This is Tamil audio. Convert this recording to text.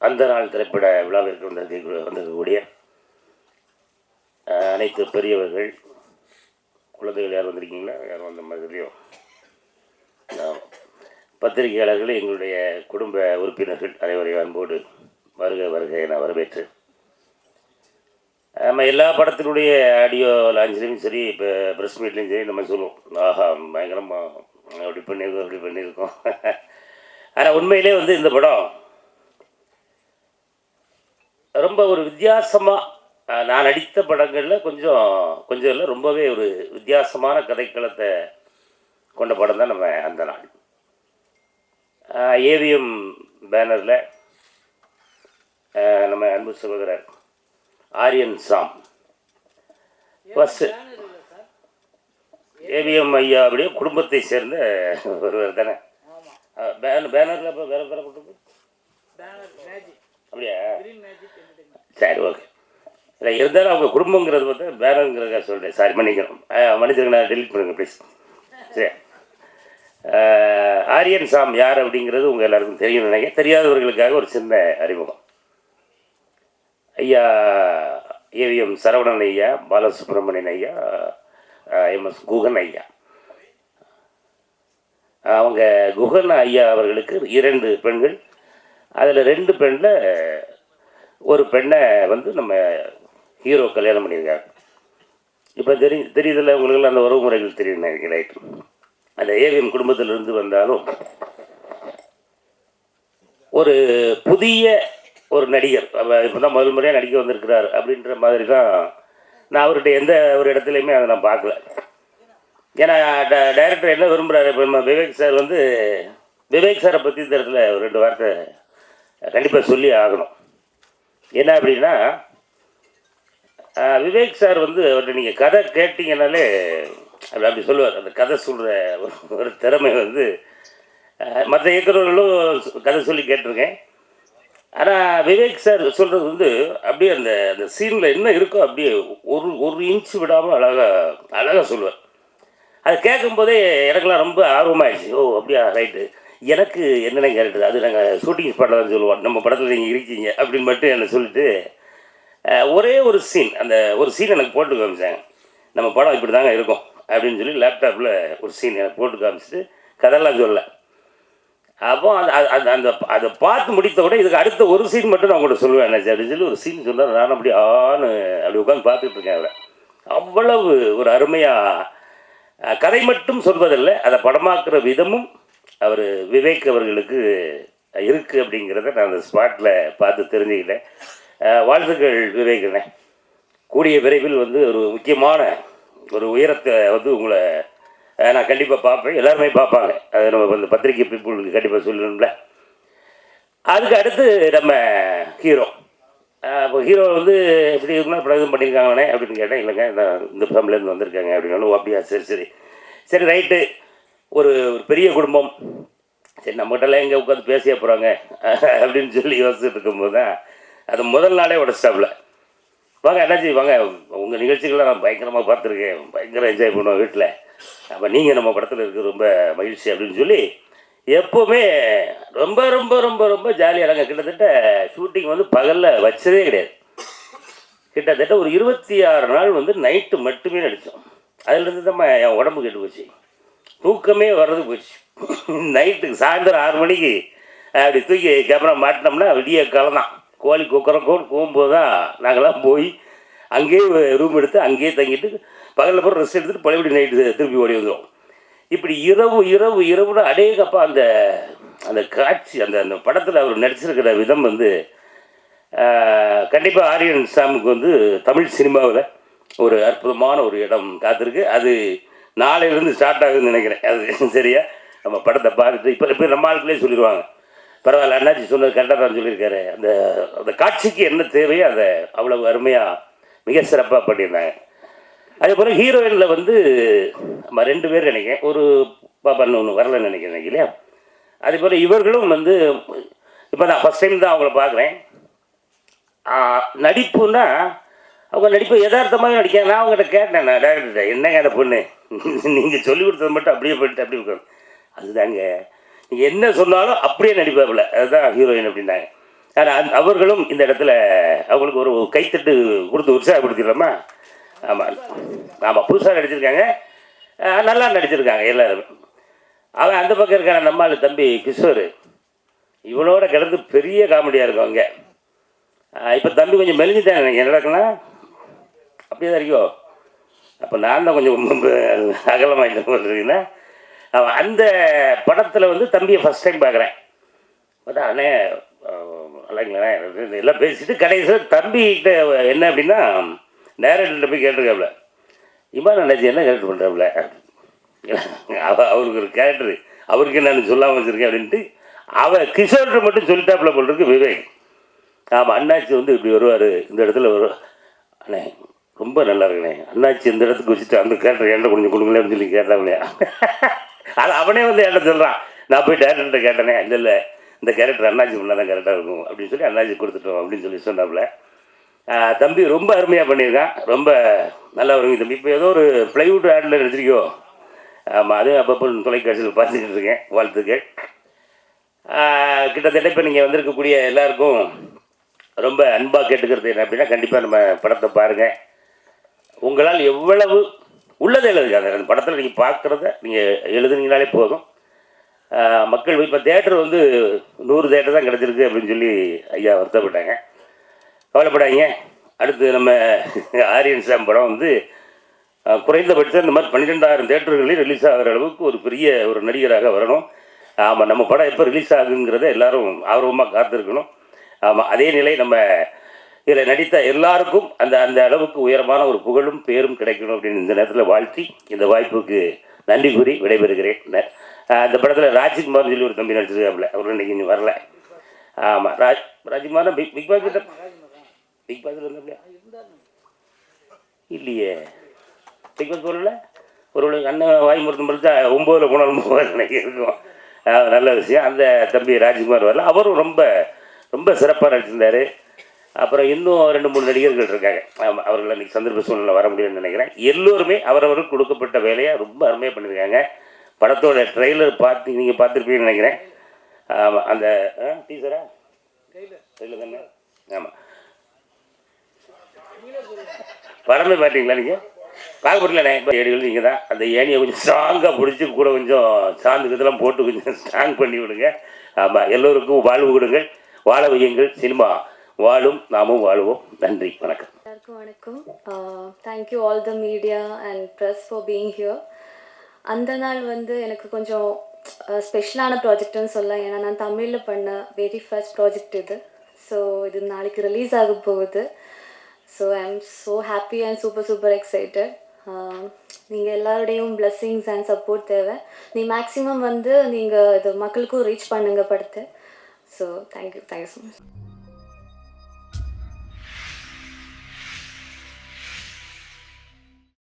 அந்த நாள் திரைப்பட விழாவிற்கு வந்திருக்கக்கூடிய அனைத்து பெரியவர்கள், குழந்தைகள் யார் வந்திருக்கீங்களா? யாரும் வந்த மாதிரியோ பத்திரிகையாளர்கள், எங்களுடைய குடும்ப உறுப்பினர்கள் அனைவரையும் அன்போடு வருக வருக என வரவேற்று, நம்ம எல்லா படத்தினுடைய ஆடியோ லான்ச்லேயும் சரி, இப்போ ப்ரெஸ் மீட்லேயும் சரி நம்ம சொல்லுவோம், ஆஹா பயங்கரமாக அப்படி பண்ணியிருக்கோம். ஆனால் உண்மையிலே இந்த படம் ரொம்ப ஒரு வித்தியாசமாக, நான் நடித்த படங்களில் கொஞ்சம் இல்லை, ரொம்பவே ஒரு வித்தியாசமான கதைக்களத்தை கொண்ட படம் தான் நம்ம அந்த நாள். ஏவிஎம் பேனரில் நம்ம அன்பு சகோதரர் ஆரியன் சாம் ஃபஸ்ட்டு, ஏவிஎம் ஐயா அப்படியே குடும்பத்தை சேர்ந்த ஒருவர் தானே. பேனரில் இப்போ வேறு போட்டு அப்படியா? சரி, ஓகே. இல்லை இருந்தாலும் அவங்க குடும்பங்கிறது பார்த்தா பேனருங்கிறதுக்காக சொல்கிறேன். சாரி, மன்னிக்கணும், மன்னிச்சிருங்க, நான் டெலிட் பண்ணுங்க ப்ளீஸ். சரி, ஆரியன் சாம் யார் அப்படிங்கிறது உங்கள் எல்லாருக்கும் தெரியும் நினைக்கிறேன். தெரியாதவர்களுக்காக ஒரு சின்ன அறிமுகம். ஐயா ஏவிஎம் சரவணன் ஐயா, பாலசுப்ரமணியன் ஐயா, எம்எஸ் குகன் ஐயா. அவங்க குகன் ஐயா அவர்களுக்கு 2 பெண்கள். அதில் 2 பெண்ணில் ஒரு பெண்ணை நம்ம ஹீரோ கல்யாணம் பண்ணியிருக்காங்க. இப்போ தெரியுதில்ல உங்களுக்கெல்லாம் அந்த உறவு முறைகள் தெரியும் நினைக்கிறேன். ரைட்டு. அந்த ஏவிஎம் குடும்பத்திலிருந்து வந்தாலும் ஒரு புதிய ஒரு நடிகர், இப்போ தான் முதல் முறையாக நடிக்க வந்திருக்கிறார் அப்படின்ற மாதிரி தான் நான் அவர்கிட்ட எந்த ஒரு இடத்துலையுமே அதை நான் பார்க்கல. ஏன்னா டைரக்டர் என்ன விரும்புகிறாரு, இப்போ நம்ம விவேக் சார் விவேக் சாரை பற்றி இந்த இடத்துல ஒரு 2 வார்த்தை கண்டிப்பாக சொல்லி ஆகணும். என்ன அப்படின்னா, விவேக் சார் அவர்கிட்ட நீங்கள் கதை கேட்டிங்கனாலே அப்படி சொல்லுவார். அந்த கதை சொல்கிற ஒரு திறமை மற்ற இயக்குநர்களும் கதை சொல்லி கேட்டிருக்கேன். ஆனால் விவேக் சார் சொல்கிறது அப்படியே அந்த அந்த சீனில் என்ன இருக்கோ அப்படியே ஒரு இன்ச்சு விடாமல் அழகாக சொல்லுவார். அதை கேட்கும்போதே எனக்கெல்லாம் ரொம்ப ஆர்வமாகிடுச்சு. ஓ அப்படியா, ரைட்டு, எனக்கு என்னென்ன கேரக்டர் அது நாங்கள் ஷூட்டிங் ஸ்பாட்டில் சொல்லுவோம், நம்ம படத்தில் நீங்கள் இருக்கீங்க அப்படின்னு மட்டும் என்னை சொல்லிட்டு ஒரே ஒரு சீன், அந்த ஒரு சீன் எனக்கு போட்டு காமிச்சாங்க. நம்ம படம் இப்படி தாங்க இருக்கும் அப்படின்னு சொல்லி லேப்டாப்பில் ஒரு சீன் எனக்கு போட்டு காமிச்சிட்டு கதையெல்லாம் சொல்லலை. அப்போ அந்த அதை பார்த்து முடித்த கூட இதுக்கு அடுத்த ஒரு சீன் மட்டும் நான் உங்கள்கிட்ட சொல்லுவேன் என்ன அப்படின்னு சொல்லி ஒரு சீன் சொன்னால் நான் அப்படி அப்படி உட்காந்து பார்த்துட்டு இருக்கேன். அவரை அவ்வளவு ஒரு அருமையாக கதை மட்டும் சொல்வதில்லை, அதை படமாக்குற விதமும் அவர் விவேக் அவர்களுக்கு இருக்குது அப்படிங்கிறத நான் அந்த ஸ்பாட்டில் பார்த்து தெரிஞ்சுக்கிட்டேன். வாழ்த்துக்கள் விவேக்னே. கூடிய விரைவில் ஒரு முக்கியமான ஒரு உயரத்தை உங்களை நான் கண்டிப்பாக பார்ப்பேன். எல்லாருமே பார்ப்பாங்க. அது நம்ம பத்திரிகை பீப்புளுக்கு கண்டிப்பாக சொல்லணும்ல. அதுக்கு அடுத்து நம்ம ஹீரோ. இப்போ ஹீரோ எப்படி இருக்குன்னா படம் எதுவும் பண்ணியிருக்காங்கண்ணே அப்படின்னு கேட்டேன். இல்லைங்க, இந்த ஃபேமிலியிலேருந்து வந்திருக்காங்க அப்படின்னாலும். அப்படியா, சரி ரைட்டு. ஒரு பெரிய குடும்பம், சரி நம்மகிட்டலாம் எங்கே உட்காந்து பேசிய போகிறாங்க அப்படின்னு சொல்லி யோசிச்சுட்டு இருக்கும்போது தான் அது முதல் நாளே உடச்சிட்டாப்புல. வாங்க அண்ணாச்சி வாங்க, உங்கள் நிகழ்ச்சிகள்லாம் நான் பயங்கரமாக பார்த்துருக்கேன், பயங்கர என்ஜாய் பண்ணுவோம் வீட்டில். அப்போ நீங்கள் நம்ம படத்தில் இருக்க ரொம்ப மகிழ்ச்சி அப்படின்னு சொல்லி எப்போவுமே ரொம்ப ரொம்ப ரொம்ப ரொம்ப ஜாலியாக நாங்கள் கிட்டத்தட்ட ஷூட்டிங் பகலில் வச்சதே கிடையாது. கிட்டத்தட்ட ஒரு 26 நாள் நைட்டு மட்டுமே நடித்தோம். அதுலேருந்து தான் என் உடம்பு கெட்டு போச்சு, தூக்கமே வர்றது போச்சு. நைட்டுக்கு சாயந்தரம் 6 மணிக்கு அப்படி தூக்கி கேமரா மாட்டினோம்னா விடிய காலம் தான். கோழி கொக்கரக்கோன்னு போகும்போது தான் நாங்கள்லாம் போய் அங்கேயே ரூம் எடுத்து அங்கேயே தங்கிட்டு பகலில் போகிற ரெஸ்ட் எடுத்துகிட்டு பழையபடி நைட்டு திருப்பி ஓடி வந்துடும். இப்படி இரவுன்னு அடேகப்பா அந்த அந்த காட்சி, அந்த படத்தில் அவர் நடிச்சிருக்கிற விதம் கண்டிப்பாக ஆரியன் சாமுக்கு தமிழ் சினிமாவில் ஒரு அற்புதமான ஒரு இடம் காத்திருக்கு. அது நாளையிலேருந்து ஸ்டார்ட் ஆகுதுன்னு நினைக்கிறேன். அது சரியா நம்ம படத்தை பார்த்துட்டு இப்போ நம்ம ஆளுக்குள்ளே சொல்லிடுவாங்க, பரவாயில்ல அண்ணாச்சி சொன்னது கரெக்டாக தான் சொல்லியிருக்காரு. அந்த காட்சிக்கு என்ன தேவையோ அதை அவ்வளவு அருமையாக மிக சிறப்பாக பண்ணியிருந்தாங்க. அதே போல் ஹீரோயினில் நம்ம 2 பேர் நினைக்கிறேன், ஒரு பாப்பா ஒன்று வரலன்னு நினைக்கிறேன் இல்லையா. அதே போல் இவர்களும் இப்போ நான் ஃபஸ்ட் டைம் தான் அவங்கள பார்க்குறேன். நடிப்புன்னா அவங்க நடிப்பு யதார்த்தமாக நடிக்க. நான் அவங்ககிட்ட கேட்டேன், நான் டேரக்டர்கிட்ட, என்னங்க அந்த பொண்ணு நீங்கள் சொல்லிக் கொடுத்தது மட்டும் அப்படியே போயிட்டு அப்படி உட்காந்து, அதுதாங்க நீங்கள் என்ன சொன்னாலும் அப்படியே நடிப்பாப்புல, அதுதான் ஹீரோயின் அப்படின்னாங்க. ஆனால் அவர்களும் இந்த இடத்துல அவங்களுக்கு ஒரு கைத்தட்டு கொடுத்து உற்சாகப்படுத்திடலாமா? ஆமாம் ஆமாம், புதுசாக நடிச்சிருக்காங்க, நல்லா நடிச்சிருக்காங்க எல்லாரும். அவன் அந்த பக்கம் இருக்கான நம்மால் தம்பி கிஷோர், இவனோட கிடந்து பெரிய காமெடியாக இருக்கும் அங்கே. இப்போ தம்பி கொஞ்சம் மெலிஞ்சிட்டேன், என்ன நடக்குன்னா அப்படியே தான் இருக்கோ. அப்போ நான் தான் கொஞ்சம் அகலமாகிட்டு போட்டுருக்கீங்கன்னா, அவன் அந்த படத்தில் வந்து தம்பியை ஃபஸ்ட் டைம் பார்க்குறேன். பார்த்தா அண்ணே இல்லைங்களே எல்லாம் பேசிட்டு கடைசியில் தம்பிக்கிட்ட என்ன அப்படின்னா டேரக்டர்கிட்ட போய் கேட்டிருக்காப்புல, இமான் அண்ணாச்சி என்ன கேரக்டர் பண்ணுறாப்புல, அவருக்கு ஒரு கேரக்டரு அவருக்கு நான் சொல்லாமல் வச்சுருக்கேன் அப்படின்ட்டு அவன் கிஷோர்கிட்ட மட்டும் சொல்லிட்டாப்புல போல் இருக்கு விவேக். ஆமாம், அண்ணாச்சி வந்து இப்படி வருவார், இந்த இடத்துல வருவார். அண்ணே ரொம்ப நல்லா இருக்குண்ணே, அண்ணாச்சி இந்த இடத்துக்கு வச்சுட்டு அந்த கேரக்டர் என்கிட்ட கொஞ்சம் கொடுங்களேன்னு சொல்லி கேட்டாங்களே. அது அவனே வந்து என்கிட்ட சொல்கிறான். நான் போய் டேரக்டர்கிட்ட கேட்டேனே, இல்லை இந்த கேரக்டர் அண்ணாச்சி பண்ணால் தான் கரெக்டாக இருக்கும் அப்படின்னு சொல்லி அண்ணாச்சி கொடுத்துட்டோம் அப்படின்னு சொல்லி சொன்னாப்புல. தம்பி ரொம்ப அருமையாக பண்ணியிருக்கான், ரொம்ப நல்லா வருங்க தம்பி. இப்போ ஏதோ ஒரு ப்ளைவுட் ஆடில் நடிச்சிருக்கோ? ஆமாம், அதுவும் அப்பப்போ தொலைக்காட்சியில் பார்த்துக்கிட்டு இருக்கேன். வாழ்த்துக்கள். கிட்டத்தட்ட இப்போ நீங்கள் வந்திருக்கக்கூடிய எல்லாருக்கும் ரொம்ப அன்பாக கேட்டுக்கிறது என்ன அப்படின்னா, கண்டிப்பாக நம்ம படத்தை பாருங்கள். உங்களால் எவ்வளவு உள்ளதை எழுதுங்க, அந்த படத்தில் நீங்கள் பார்க்குறத நீங்கள் எழுதுனீங்கனாலே போதும். மக்கள் இப்போ தேட்டர் வந்து 100 தேட்டர் தான் கிடச்சிருக்கு அப்படின்னு சொல்லி ஐயா வருத்தப்பட்டாங்க. கவலைப்படாதீங்க, அடுத்து நம்ம ஆரியன் சாம் படம் வந்து குறைந்தபட்சம் இந்த மாதிரி 12,000 தேட்டர்களில் ரிலீஸ் ஆகிற அளவுக்கு ஒரு பெரிய ஒரு நடிகராக வரணும். ஆமாம், நம்ம படம் எப்போ ரிலீஸ் ஆகுங்கிறத எல்லோரும் ஆர்வமாக காத்திருக்கணும். ஆமாம், அதே நிலை நம்ம இதில் நடித்த எல்லாருக்கும் அந்த அந்த அளவுக்கு உயரமான ஒரு புகழும் பேரும் கிடைக்கணும் அப்படின்னு இந்த நேரத்தில் வாழ்த்தி இந்த வாய்ப்புக்கு நன்றி கூறி விடைபெறுகிறேன். அந்த படத்தில் ராஜ்குமார்னு சொல்லி ஒரு தம்பி நடிச்சிருக்காப்புல, அவர் இன்றைக்கி இன்னும் வரல. ஆமாம், ராஜ்குமார் பிக் பாஸ் கிட்ட பிக் பாஸில் இருந்தாப்லையா இல்லையே, பிக் பாஸ் போகல. ஒரு அண்ணன் வாய் முறுத்து முடிச்சா 9 போனாலும் போகாது நினைக்க இருக்கும். நல்ல விஷயம். அந்த தம்பி ராஜ்குமார் வரல, அவரும் ரொம்ப ரொம்ப சிறப்பாக நடிச்சிருந்தார். அப்புறம் இன்னும் 2-3 நடிகர்கள் இருக்காங்க. அவர்கள் அன்றைக்கி சந்தர்ப்ப சூழ்நிலை வர முடியும்னு நினைக்கிறேன். எல்லோருமே அவரவருக்கு கொடுக்கப்பட்ட வேலையை ரொம்ப அருமையாக பண்ணியிருக்காங்க. படத்தோட ட்ரெய்லர் நீங்கள் பார்த்துருப்பீங்கன்னு நினைக்கிறேன். ஆமாம், அந்த டீசரா ட்ரெய்லர் தானே? ஆமாம், படமே பார்த்தீங்களா நீங்கள்? பார்க்க முடியலண்ணே. இப்போ ஏடிகள் நீங்கள் தான் அந்த ஏணியை கொஞ்சம் ஸ்ட்ராங்காக பிடிச்சி கூட கொஞ்சம் சாந்து இதெல்லாம் போட்டு கொஞ்சம் ஸ்ட்ராங் பண்ணி விடுங்க. ஆமாம், எல்லோருக்கும் வாழ்வு கொடுங்கள், வாழ வையுங்கள். சினிமா வாழும், நாமும் வாழுவோம். நன்றி, வணக்கம். எல்லாருக்கும் வணக்கம். Thank you all the media and press for being here. அந்த நாள் வந்து எனக்கு கொஞ்சம் ஸ்பெஷலான ப்ராஜெக்ட்னு சொல்லலாம். ஏன்னா நான் தமிழில் பண்ண வெரி ஃபர்ஸ்ட் ப்ராஜெக்ட் இது. ஸோ இது நாளைக்கு ரிலீஸ் ஆக போகுது. So I am so happy and super excited. நீங்கள் எல்லாருடையும் பிளெஸ்ஸிங்ஸ் அண்ட் சப்போர்ட் தேவை. மேக்ஸிமம் வந்து நீங்கள் இது மக்களுக்கும் ரீச் பண்ணுங்கள் படத்தை. So thank you so much.